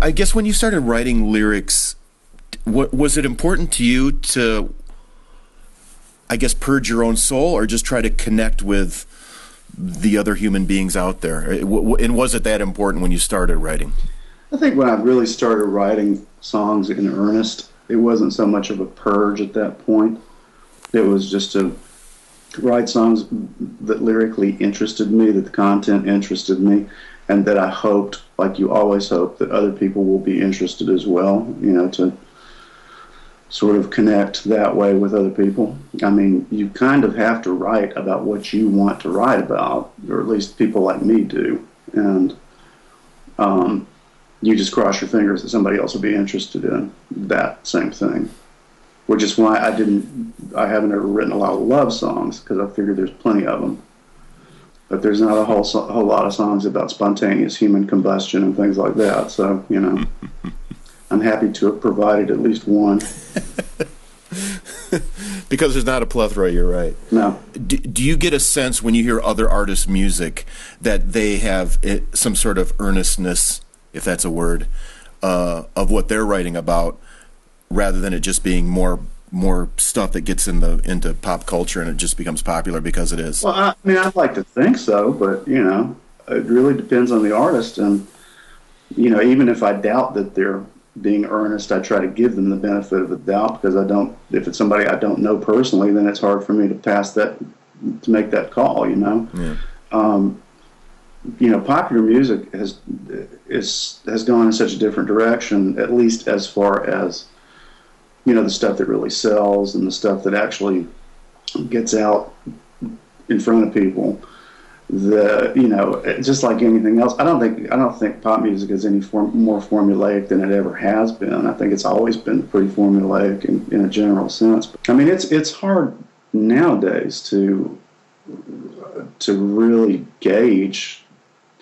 I guess when you started writing lyrics, was it important to you to, I guess, purge your own soul, or just try to connect with the other human beings out there? And was it that important when you started writing? I think when I really started writing songs in earnest, it wasn't so much of a purge at that point. It was just to write songs that lyrically interested me, that the content interested me, and that I hoped, like you always hope, that other people will be interested as well, you know, to sort of connect that way with other people. I mean, you kind of have to write about what you want to write about, or at least people like me do, and you just cross your fingers that somebody else will be interested in that same thing. Which is why I haven't ever written a lot of love songs, because I figured there's plenty of them. But there's not a whole lot of songs about spontaneous human combustion and things like that. So, you know, I'm happy to have provided at least one. Because there's not a plethora, you're right. No. Do you get a sense when you hear other artists' music that they have some sort of earnestness, if that's a word, of what they're writing about, rather than it just being more stuff that gets into pop culture and it just becomes popular because it is? Well, I mean, I'd like to think so, but, you know, it really depends on the artist. And, you know, even if I doubt that they're being earnest, I try to give them the benefit of the doubt, because if it's somebody I don't know personally, then it's hard for me to make that call, you know? Yeah. You know, popular music has gone in such a different direction, at least as far as, you know, the stuff that really sells and the stuff that actually gets out in front of people. You know, just like anything else, I don't think pop music is any more formulaic than it ever has been. I think it's always been pretty formulaic in a general sense. I mean, it's hard nowadays to really gauge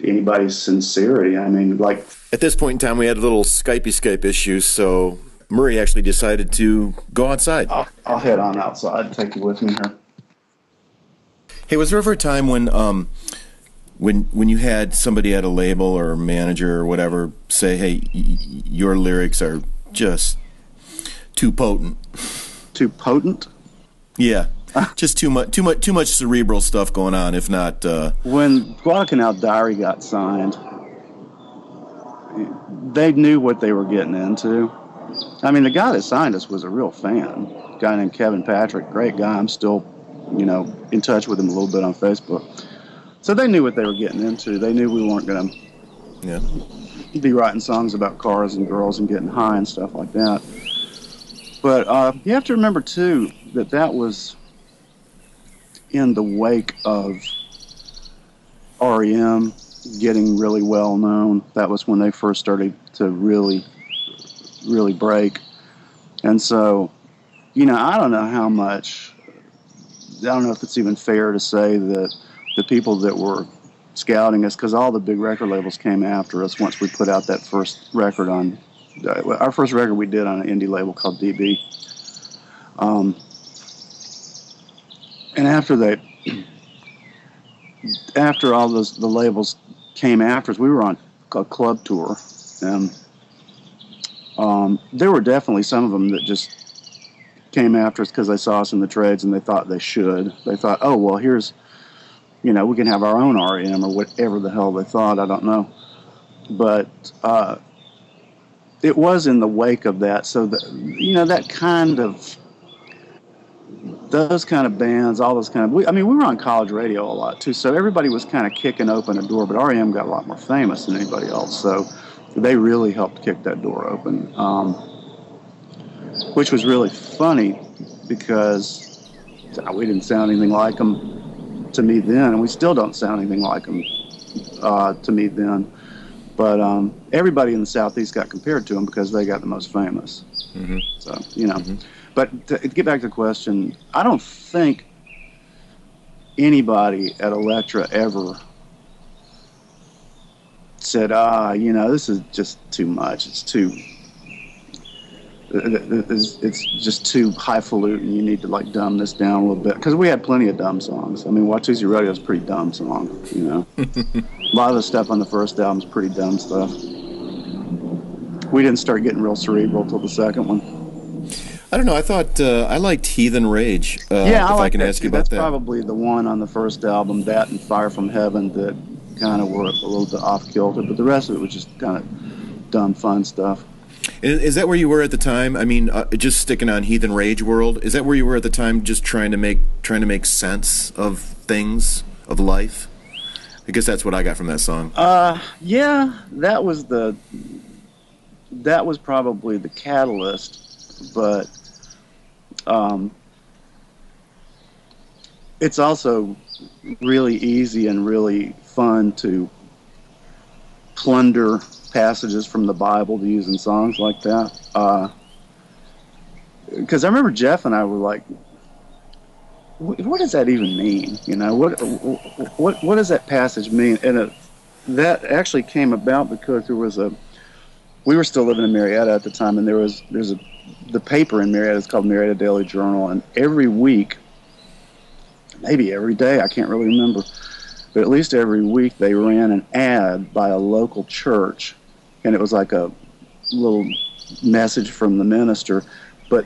anybody's sincerity. I mean, like, at this point in time, we had a little Skype issues, so Murray actually decided to go outside. I'll head on outside, take you with me here. Hey, was there ever a time when you had somebody at a label or a manager or whatever say, "Hey, your lyrics are just too potent"? Too potent? Yeah, just too much cerebral stuff going on. If not, when Guadalcanal Diary got signed, they knew what they were getting into. I mean, the guy that signed us was a real fan. A guy named Kevin Patrick, great guy. I'm still, you know, in touch with him a little bit on Facebook. So they knew what they were getting into. They knew we weren't going to be writing songs about cars and girls and getting high and stuff like that. But you have to remember, too, that was in the wake of REM getting really well known. That was when they first started to really break. And so, you know, I don't know if it's even fair to say that the people that were scouting us, because all the big record labels came after us once we put out that first record on, our first record we did on an indie label called DB. And after all the labels came after us, we were on a club tour, and there were definitely some of them that just came after us because they saw us in the trades and they thought they should. They thought, oh, well, here's, you know, we can have our own REM or whatever the hell they thought. I don't know. But it was in the wake of that. So, you know, that kind of, those kind of bands, all those kind of, we were on college radio a lot too. So everybody was kind of kicking open a door, but REM got a lot more famous than anybody else. So they really helped kick that door open. Which was really funny because we didn't sound anything like them to me then, and we still don't sound anything like them to me then. But everybody in the Southeast got compared to them because they got the most famous. Mm-hmm. So, you know. Mm-hmm. But to get back to the question, I don't think anybody at Elektra ever said, you know, this is just too much. It's just too highfalutin. You need to, like, dumb this down a little bit. Because we had plenty of dumb songs. I mean, Watusi Rodeo is a pretty dumb song, you know. A lot of the stuff on the first album is pretty dumb stuff. We didn't start getting real cerebral till the second one. I don't know. I thought I liked Heathen Rage. Yeah, if I can ask you about That's that. probably the one on the first album, that and Fire from Heaven, that kind of were a little bit off kilter, but the rest of it was just kind of dumb, fun stuff. Is that where you were at the time? I mean, just sticking on Heathen Rage World. Is that where you were at the time, just trying to make sense of things, of life? I guess that's what I got from that song. Yeah, that was probably the catalyst, but it's also really easy and really fun to plunder passages from the Bible to use in songs like that. Because I remember Jeff and I were like, what does that even mean? You know, what does that passage mean? And that actually came about because we were still living in Marietta at the time, and the paper in Marietta is called Marietta Daily Journal, and every week, maybe every day, I can't really remember, but at least every week they ran an ad by a local church, and it was like a little message from the minister, but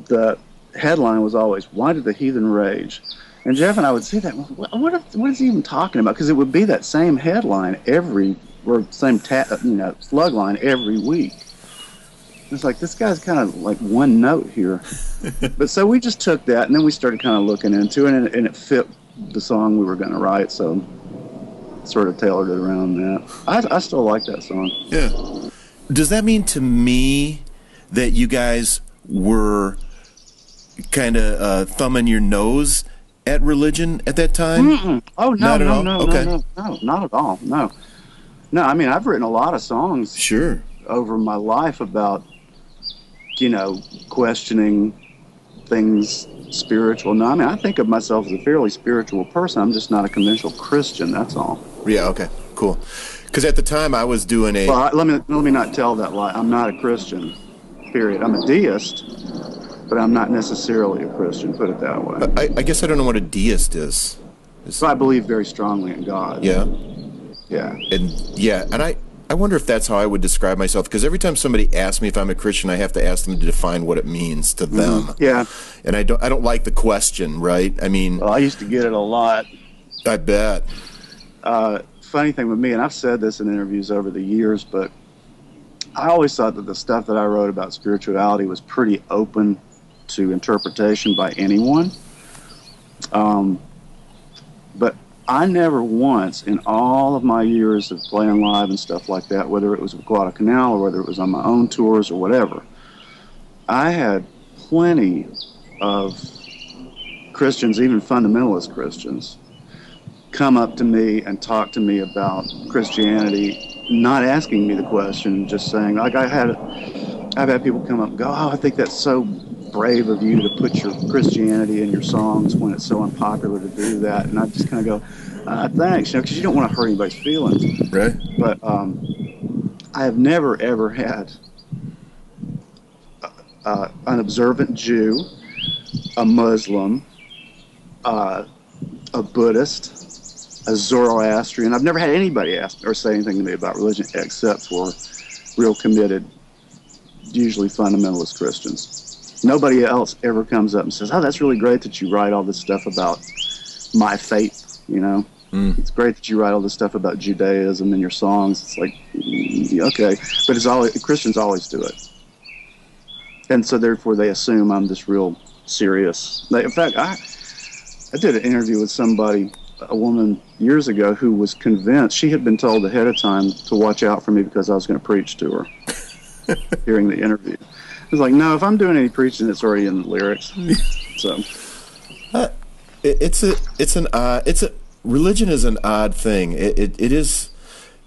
the headline was always, "Why did the heathen rage?" And Jeff and I would see that, what is he even talking about? Because it would be that same headline slug line every week. It's like, this guy's kind of like one note here. But so we just took that, and then we started kind of looking into it, and it fit the song we were going to write, so sort of tailored it around that. I still like that song. Yeah. Does that mean to me that you guys were kind of thumbing your nose at religion at that time? Mm-mm. Oh, no, not at all? No, okay. no, not at all, no. No, I mean, I've written a lot of songs Sure. over my life about, questioning things spiritual. No, I mean, I think of myself as a fairly spiritual person. I'm just not a conventional Christian, that's all. Yeah, okay, cool. Because at the time I was doing a... Well, let me not tell that lie. I'm not a Christian, period. I'm a deist, but I'm not necessarily a Christian, put it that way. I guess I don't know what a deist is. So I believe very strongly in God. Yeah? Yeah. And I wonder if that's how I would describe myself, because every time somebody asks me if I'm a Christian, I have to ask them to define what it means to them. Mm-hmm. Yeah. And I don't like the question, right? I mean... Well, I used to get it a lot. I bet. Funny thing with me, and I've said this in interviews over the years, but I always thought that the stuff that I wrote about spirituality was pretty open to interpretation by anyone. But I never once, in all of my years of playing live and stuff like that, whether it was with Guadalcanal or whether it was on my own tours or whatever, I had plenty of Christians, even fundamentalist Christians, come up to me and talk to me about Christianity, not asking me the question, just saying, like I've had people come up and go, "Oh, I think that's so brave of you to put your Christianity in your songs when it's so unpopular to do that." And I just kind of go, thanks, because you don't want to hurt anybody's feelings. Right. But I have never, ever had an observant Jew, a Muslim, a Buddhist, a Zoroastrian. I've never had anybody ask or say anything to me about religion except for real committed, usually fundamentalist Christians. Nobody else ever comes up and says, "Oh, that's really great that you write all this stuff about my faith, It's great that you write all this stuff about Judaism in your songs." It's like, okay. But Christians always do it. And so therefore they assume I'm this real serious. In fact, I did an interview with somebody, a woman years ago, who was convinced, she had been told ahead of time to watch out for me because I was going to preach to her during the interview. I was like, no, if I'm doing any preaching, it's already in the lyrics. So, religion is an odd thing. It is,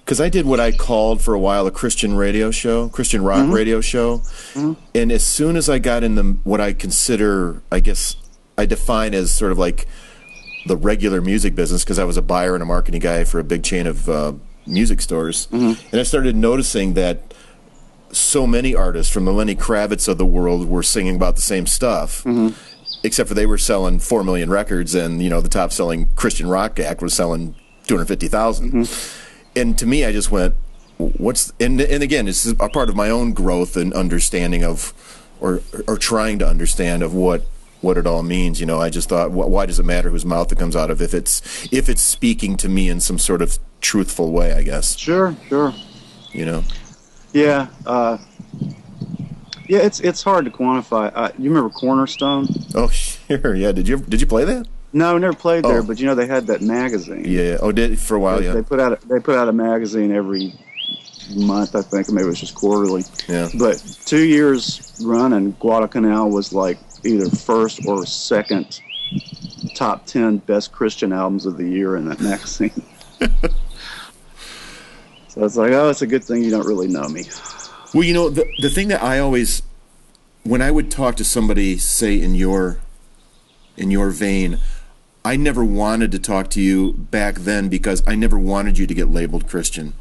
because I did what I called for a while a Christian radio show, Christian rock radio show, and as soon as I got in what I consider, I guess I define as sort of like the regular music business, because I was a buyer and a marketing guy for a big chain of music stores, and I started noticing that so many artists from the Lenny Kravitz of the world were singing about the same stuff, except for they were selling 4 million records, and the top selling Christian rock act was selling 250,000. And to me, I just went, and again, this is a part of my own growth and understanding of, or trying to understand of what it all means. You know, I just thought, why does it matter whose mouth it comes out of if it's speaking to me in some sort of truthful way, I guess. Sure. You know. Yeah. Yeah, it's hard to quantify. You remember Cornerstone? Oh, sure. Yeah. Did you play that? No, never played there. But you know, they had that magazine. Yeah. Oh, did for a while? Yeah. They put out a magazine every month, I think. Maybe it was just quarterly. Yeah. But 2 years running, Guadalcanal was like either first or second top 10 best Christian albums of the year in that magazine. So it's like, oh, it's a good thing you don't really know me. Well, you know, the thing that I always, when I would talk to somebody, say in your vein, I never wanted to talk to you back then because I never wanted you to get labeled Christian.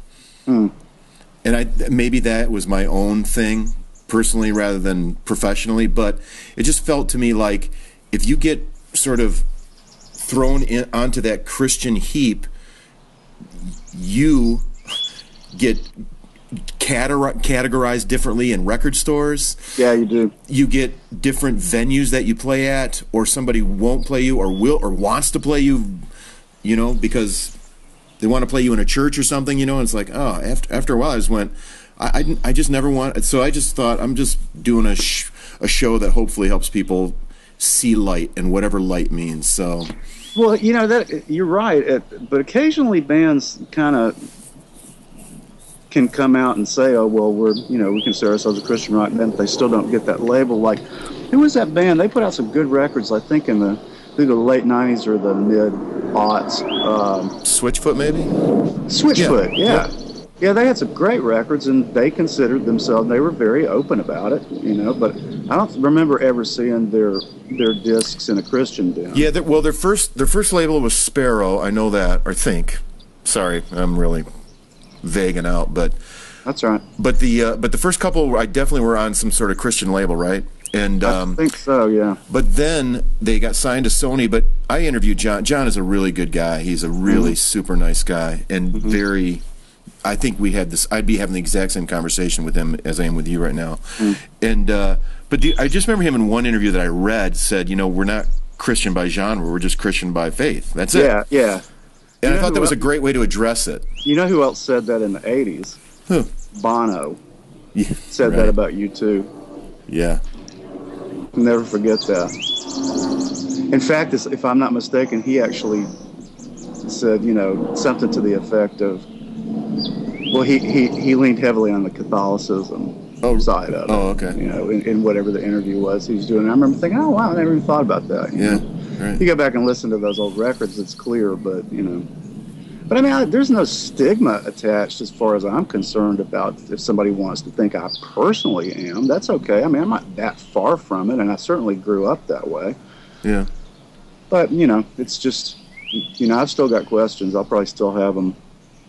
And maybe that was my own thing personally rather than professionally, but it just felt to me like if you get sort of thrown onto that Christian heap, you get categorized differently in record stores. Yeah, you do. You get different venues that you play at, or somebody won't play you or will or wants to play you, you know, because they want to play you in a church or something, you know, and it's like, oh, after a while I just went, I just never want, so I just thought I'm just doing a show that hopefully helps people see light and whatever light means. So, well, you know, that you're right, but occasionally bands kind of can come out and say, oh, well, we consider ourselves a Christian rock band, but they still don't get that label. Like, who was that band? They put out some good records, I think, in either the late 90s or the mid-aughts. Switchfoot, maybe? Switchfoot, yeah. Yeah, they had some great records, and they considered themselves, they were very open about it, you know, but I don't remember ever seeing their discs in a Christian den. Yeah, well, their first label was Sparrow, I know that, or think. Sorry, I'm really vaguing out, but that's right. But the first couple, I definitely were on some sort of Christian label, right? And I think so, yeah. But then they got signed to Sony. But I interviewed John. John is a really good guy. He's a really super nice guy, and very. I think we had this. I'd be having the exact same conversation with him as I am with you right now. And but I just remember him in one interview that I read said, you know, we're not Christian by genre. We're just Christian by faith. That's it. Yeah. And I thought that was a great way to address it. You know who else said that in the 80s? Who? Bono. Yeah, said that about you too. Yeah. Never forget that. In fact, if I'm not mistaken, he actually said, you know, something to the effect of, well, he leaned heavily on the Catholicism side of it. Oh, okay. You know, in whatever the interview was he was doing. I remember thinking, oh, wow, I never even thought about that. You know? Right. You go back and listen to those old records, it's clear, but, you know. But, I mean, there's no stigma attached as far as I'm concerned about if somebody wants to think I personally am. That's okay. I mean, I'm not that far from it, and I certainly grew up that way. Yeah. But, you know, it's just, you know, I've still got questions. I'll probably still have them,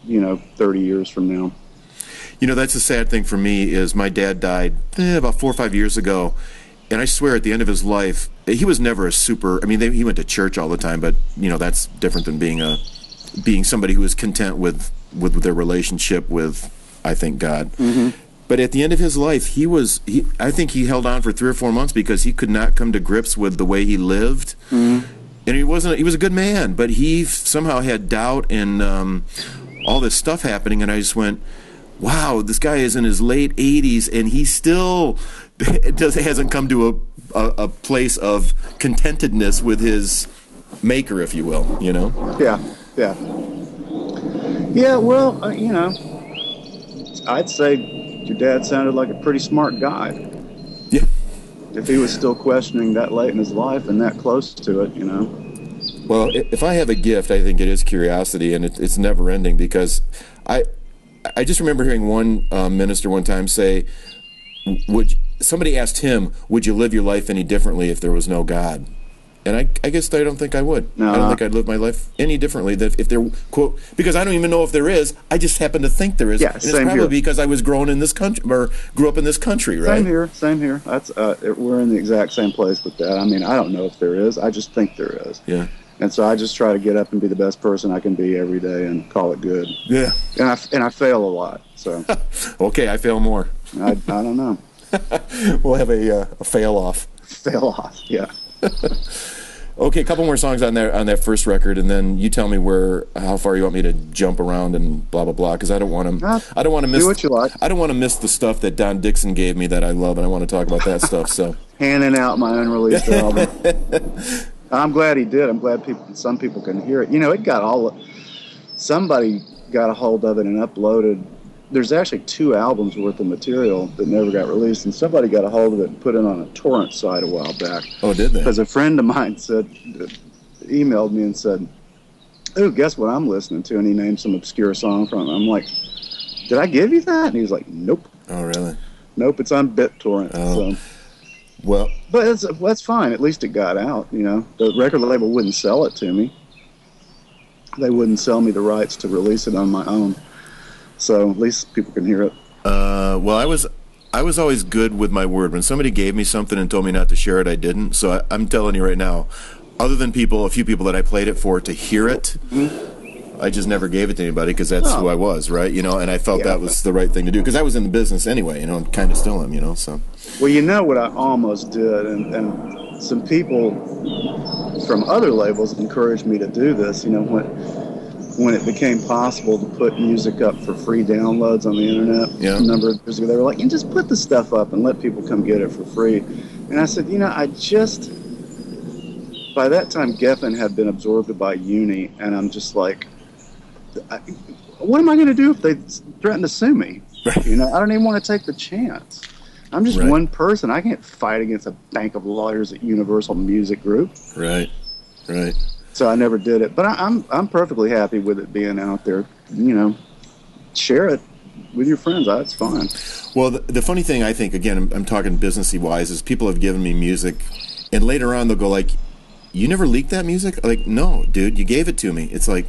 you know, 30 years from now. You know, that's the sad thing for me is my dad died about 4 or 5 years ago. And I swear at the end of his life, he was never a super, I mean, he went to church all the time, but, you know, that's different than being somebody who was content with their relationship with, I think, God. But at the end of his life, I think he held on for 3 or 4 months because he could not come to grips with the way he lived. And he was a good man, but he somehow had doubt and all this stuff happening, and I just went, wow, this guy is in his late 80s, and he still hasn't come to a place of contentedness with his maker, if you will, you know? Yeah. Well, you know, I'd say your dad sounded like a pretty smart guy. Yeah. If he was still questioning that late in his life and that close to it, you know. Well, if I have a gift, I think it is curiosity, and it's never ending, because I just remember hearing one minister one time say, somebody asked him, would you live your life any differently if there was no God? And I guess I don't think I would. No. I don't think I'd live my life any differently if there, quote, because I don't even know if there is. I just happen to think there is. Yeah, and it's probably here. Because I was grown in this country, or grew up in this country, right? Same here. That's we're in the exact same place with that. I mean, I don't know if there is. I just think there is. Yeah. And so I just try to get up and be the best person I can be every day and call it good. Yeah. And I fail a lot. So okay, I fail more. I don't know. We'll have a fail off. Fail off, yeah. Okay, a couple more songs on that first record, and then you tell me how far you want me to jump around and blah blah blah. Because I don't want to miss. Do what you like. I don't want to miss the stuff that Don Dixon gave me that I love, and I want to talk about that stuff. So handing out my unreleased album. I'm glad he did. I'm glad some people can hear it. You know, somebody got a hold of it and uploaded. There's actually 2 albums worth of material that never got released, and somebody got a hold of it and put it on a torrent site a while back. Oh, did they? Because a friend of mine emailed me and said, "Oh, guess what I'm listening to?" And he named some obscure song from it. I'm like, "Did I give you that?" And he was like, "Nope." Oh, really? Nope, it's on BitTorrent. Oh. So. Well, but that's fine. At least it got out. You know, the record label wouldn't sell it to me. They wouldn't sell me the rights to release it on my own. So at least people can hear it. Well, I was always good with my word. When somebody gave me something and told me not to share it, I didn't. So I'm telling you right now, other than a few people that I played it for to hear it, I just never gave it to anybody because that's who I was, right? You know, and I felt that was the right thing to do because I was in the business anyway, you know, and kind of still am, you know, so. Well, you know what I almost did, and some people from other labels encouraged me to do this, you know, when it became possible to put music up for free downloads on the internet a number of years ago, they were like, "You just put the stuff up and let people come get it for free." And I said, you know, by that time, Geffen had been absorbed by Uni, and I'm just like, what am I going to do if they threaten to sue me? Right. You know, I don't even want to take the chance. I'm just right. one person. I can't fight against a bank of lawyers at Universal Music Group. Right, right. So I never did it, but I'm perfectly happy with it being out there. You know, share it with your friends. It's fine. Well, the funny thing, I think, again, I'm talking businessy wise, is people have given me music, and later on they'll go like, "You never leaked that music?" Like, no, dude, you gave it to me. It's like,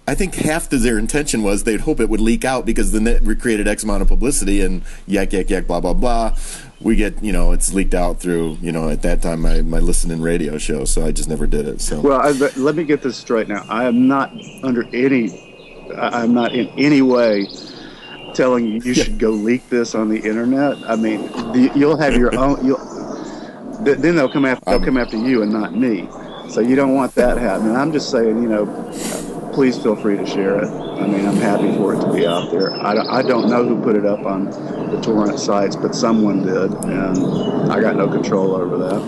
I think half their intention was they'd hope it would leak out because then it created X amount of publicity and yak, blah, blah, blah. We get, you know, it's leaked out through, you know, at that time my listening radio show, so I just never did it. So well, let me get this straight now. I'm not in any way telling you should go leak this on the internet. I mean, you'll have your own. Then they'll come after you and not me. So you don't want that happening. I'm just saying, you know, please feel free to share it. I mean, I'm happy for it to be out there. I don't know who put it up on the torrent sites, but someone did, and I got no control over that.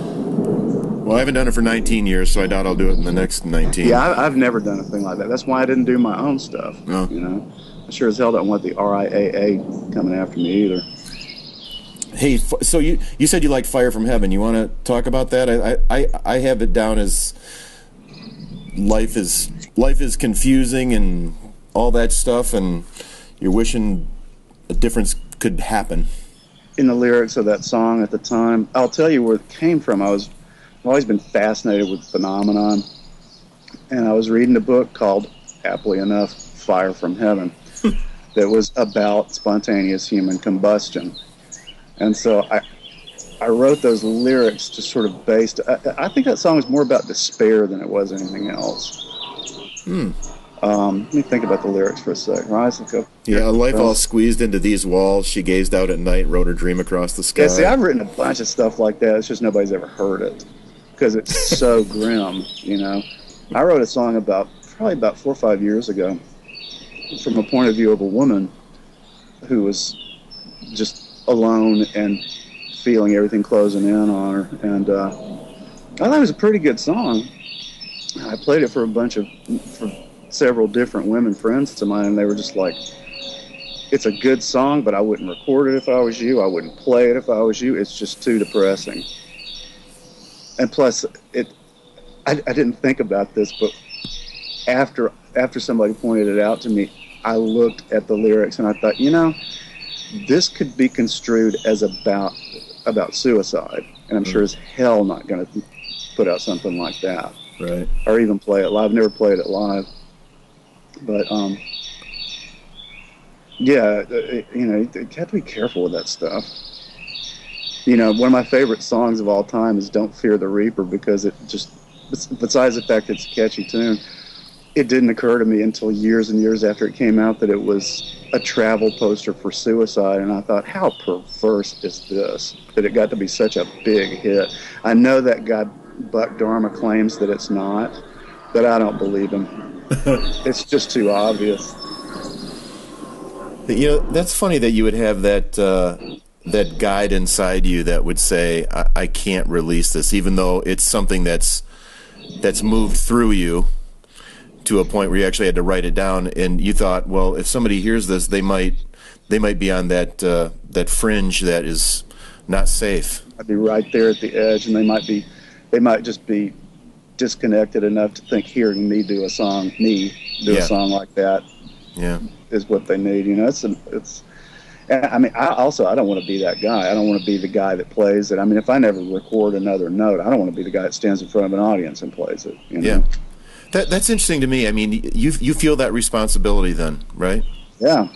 Well, I haven't done it for 19 years, so I doubt I'll do it in the next 19. Yeah, I've never done a thing like that. That's why I didn't do my own stuff. No. You know, I sure as hell don't want the RIAA coming after me either. Hey, so you said you liked Fire from Heaven. You want to talk about that? I have it down as life is confusing and all that stuff, and you're wishing a difference could happen. In the lyrics of that song at the time, I'll tell you where it came from. I've always been fascinated with phenomenon, and I was reading a book called, aptly enough, Fire from Heaven, that was about spontaneous human combustion. And so I wrote those lyrics just sort of based. I think that song was more about despair than it was anything else. Let me think about the lyrics for a sec. Rise and go. Yeah, a life all squeezed into these walls. She gazed out at night, wrote her dream across the sky. Yeah, see, I've written a bunch of stuff like that. It's just nobody's ever heard it because it's so grim, you know. I wrote a song probably about 4 or 5 years ago from a point of view of a woman who was just alone and feeling everything closing in on her. And I thought it was a pretty good song. I played it for several different women friends of mine, and they were just like, "It's a good song, but I wouldn't record it if I was you. I wouldn't play it if I was you. It's just too depressing." And plus, I didn't think about this, but after somebody pointed it out to me, I looked at the lyrics and I thought, you know, this could be construed as about suicide, and I'm sure as hell not going to put out something like that. Right. Or even play it live. I've never played it live. But, yeah, you know, you have to be careful with that stuff. You know, one of my favorite songs of all time is Don't Fear the Reaper, because it just besides the fact it's a catchy tune, it didn't occur to me until years and years after it came out that it was a travel poster for Suicide, and I thought, how perverse is this, that it got to be such a big hit. I know that guy Buck Dharma claims that it's not, but I don't believe him. It's just too obvious. You know, that's funny that you would have that that guide inside you that would say, I can't release this, even though it's something that's moved through you to a point where you actually had to write it down, and you thought, well, if somebody hears this, they might be on that fringe that is not safe. I'd be right there at the edge, and they might just be disconnected enough to think hearing me do a song like that is what they need. You know, it's. I mean, I don't want to be that guy. I don't want to be the guy that plays it. I mean, if I never record another note, I don't want to be the guy that stands in front of an audience and plays it. You know? Yeah. That's interesting to me. I mean, you feel that responsibility then, right? Yeah.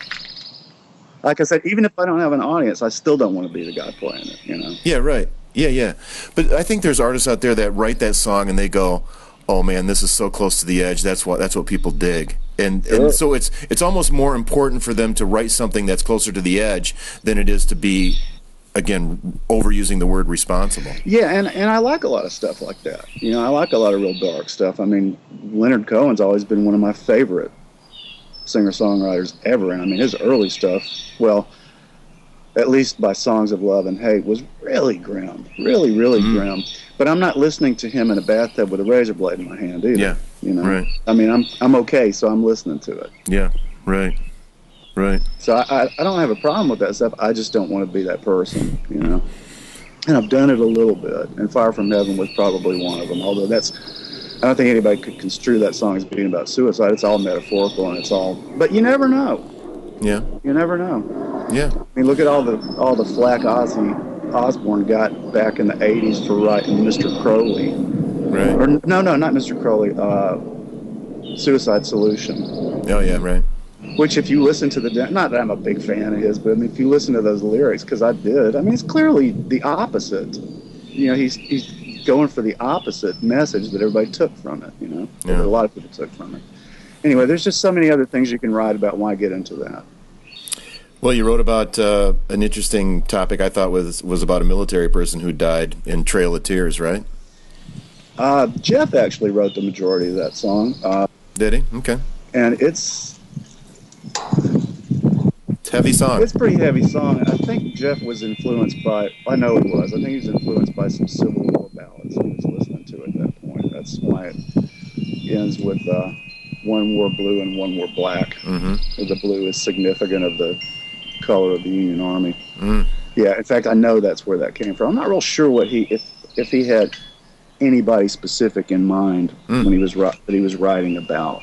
Like I said, even if I don't have an audience, I still don't want to be the guy playing it, you know? Yeah, right. Yeah. But I think there's artists out there that write that song and they go, oh man, this is so close to the edge. That's what people dig. And so it's almost more important for them to write something that's closer to the edge than it is to be, again, overusing the word responsible. Yeah, and I like a lot of stuff like that. You know, I like a lot of real dark stuff. I mean, Leonard Cohen's always been one of my favorite singer-songwriters ever. And I mean, his early stuff, well, at least by Songs of Love and Hate, was really grim, really grim. But I'm not listening to him in a bathtub with a razor blade in my hand either. Yeah, you know. Right. I mean, I'm okay, so I'm listening to it. Yeah, right. So I don't have a problem with that stuff. I just don't want to be that person, you know. And I've done it a little bit, and Fire from Heaven was probably one of them. Although I don't think anybody could construe that song as being about suicide. It's all metaphorical, and it's all. But you never know. Yeah. You never know. Yeah. I mean, look at all the flack Ozzy Osbourne got back in the '80s for writing Mr. Crowley. Right. Or no, not Mr. Crowley. Suicide Solution. Oh yeah, right. Which, if you listen to not that I'm a big fan of his, but I mean, if you listen to those lyrics, because I did, I mean, it's clearly the opposite. You know, he's going for the opposite message that everybody took from it. You know, that a lot of people took from it. Anyway, there's just so many other things you can write about. Why get into that? Well, you wrote about an interesting topic. I thought was about a military person who died in Trail of Tears, right? Jeff actually wrote the majority of that song. Did he? Okay. And it's a heavy song. It's a pretty heavy song. I think Jeff was influenced by. I know he was. I think he was influenced by some Civil War ballads he was listening to at that point. That's why it ends with "One wore blue and one wore black." Mm-hmm. The blue is significant of the color of the Union Army. Mm. Yeah, in fact, I know that's where that came from. I'm not real sure what if he had anybody specific in mind when he was writing about.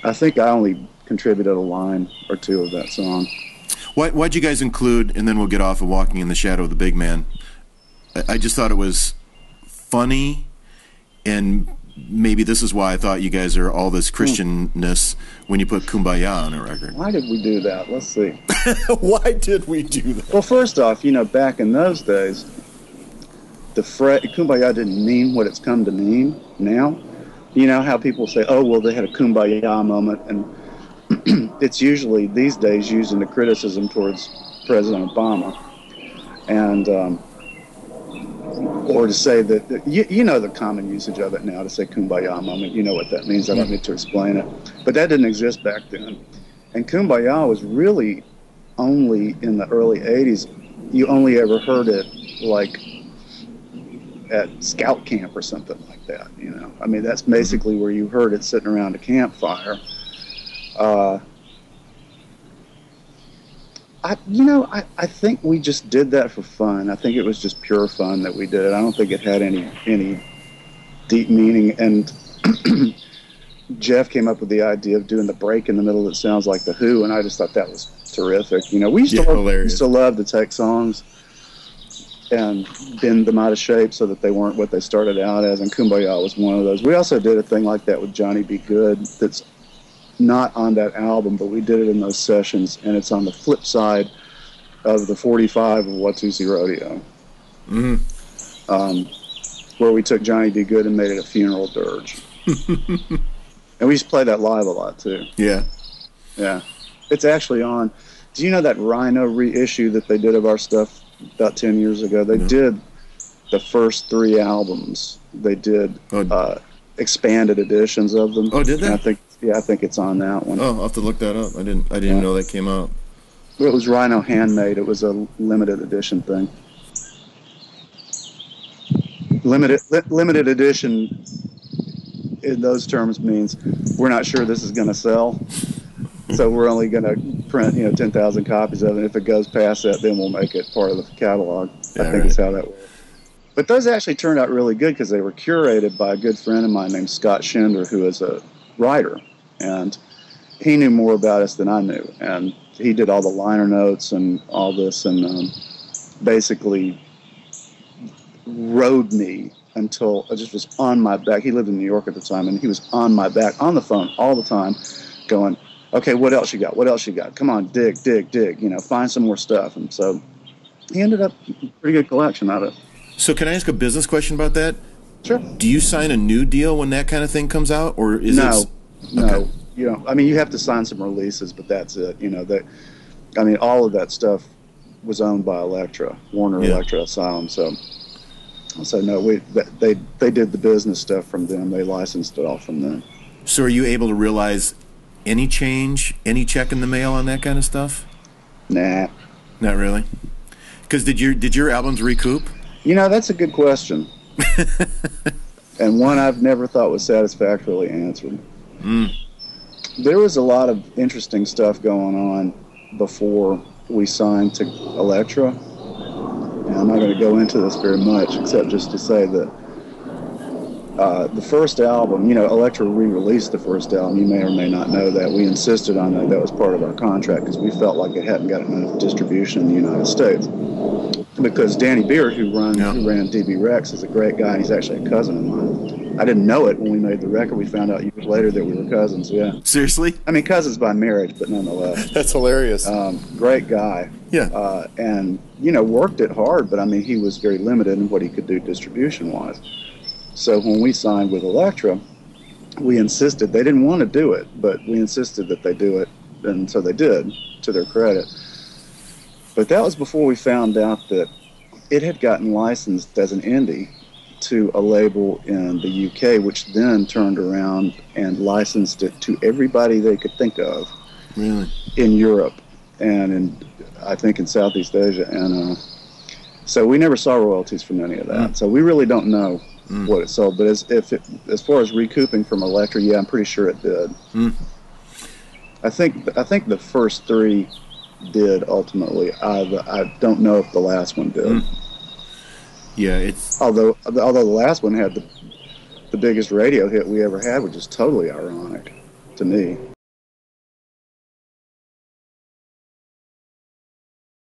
I think I only contributed a line or two of that song. Why'd you guys include, and then we'll get off of Walking in the Shadow of the Big Man? I just thought it was funny, and maybe this is why I thought you guys are all this Christianness when you put Kumbaya on a record. Why did we do that? Let's see. Why did we do that? Well, first off, you know, back in those days, the phrase Kumbaya didn't mean what it's come to mean now. You know how people say, oh, well, they had a Kumbaya moment, and it's usually these days used in a criticism towards President Obama. And or to say that you know the common usage of it now, to say Kumbaya moment. You know what that means. I don't need to explain it. But that didn't exist back then. And Kumbaya was really only in the early 80s. You only ever heard it like at scout camp or something like that, you know. I mean, that's basically where you heard it, sitting around a campfire. I think we just did that for fun. I think it was just pure fun that we did it. I don't think it had any deep meaning. And Jeff came up with the idea of doing the break in the middle that sounds like The Who, and I just thought that was terrific. You know, we used to love to take songs and bend them out of shape so that they weren't what they started out as, and Kumbaya was one of those. We also did a thing like that with Johnny Be Good that's not on that album, but we did it in those sessions, and it's on the flip side of the 45 of Watusi Rodeo. Mm-hmm. where we took Johnny B. Good and made it a funeral dirge. And we used to play that live a lot, too. Yeah. Yeah. It's actually on. Do you know that Rhino reissue that they did of our stuff about 10 years ago? They did the first 3 albums. They did expanded editions of them. Oh, did they? And I think it's on that one. Oh, I'll have to look that up. I didn't know that came out. It was Rhino handmade. It was a limited edition thing. Limited edition in those terms means we're not sure this is going to sell, so we're only going to print 10,000 copies of it. If it goes past that, then we'll make it part of the catalog. Yeah, I think is how that works. But those actually turned out really good because they were curated by a good friend of mine named Scott Schindler, who is a writer, and he knew more about us than I knew, and he did all the liner notes and all this, and basically rode me until I just was on my back. He lived in New York at the time, and he was on my back on the phone all the time going, okay, what else you got? What else you got? Come on, dig, find some more stuff. And so he ended up with a pretty good collection out of it. So can I ask a business question about that? Sure. Do you sign a new deal when that kind of thing comes out, or is no, it... No. Okay. You have to sign some releases, but that's it. All of that stuff was owned by Elektra, Warner Elektra Asylum, so no, they did the business stuff from them. They licensed it all from them. So are you able to realize any change, any check in the mail on that kind of stuff? Nah. Not really? Because did your albums recoup? That's a good question. And one I've never thought was satisfactorily answered. There was a lot of interesting stuff going on before we signed to Elektra. And I'm not going to go into this very much, except just to say that the first album, Elektra re-released the first album. You may or may not know that. We insisted on that. That was part of our contract because we felt like it hadn't got enough distribution in the United States. Because Danny Beard, who ran DB Rex, is a great guy. He's actually a cousin of mine. I didn't know it when we made the record. We found out years later that we were cousins, yeah. Seriously? Cousins by marriage, but nonetheless. That's hilarious. Great guy. Yeah. And, worked it hard, but, he was very limited in what he could do distribution-wise. So when we signed with Elektra, we insisted. They didn't want to do it, but we insisted that they do it, and so they did, to their credit. But that was before we found out that it had gotten licensed as an indie to a label in the UK, which then turned around and licensed it to everybody they could think of. Really? In Europe and I think in Southeast Asia. And so we never saw royalties from any of that. So we really don't know what it sold. But as far as recouping from Elektra, yeah, I'm pretty sure it did. I think the first 3 did ultimately. I don't know if the last one did. Yeah, it's although the last one had the biggest radio hit we ever had, which is totally ironic to me.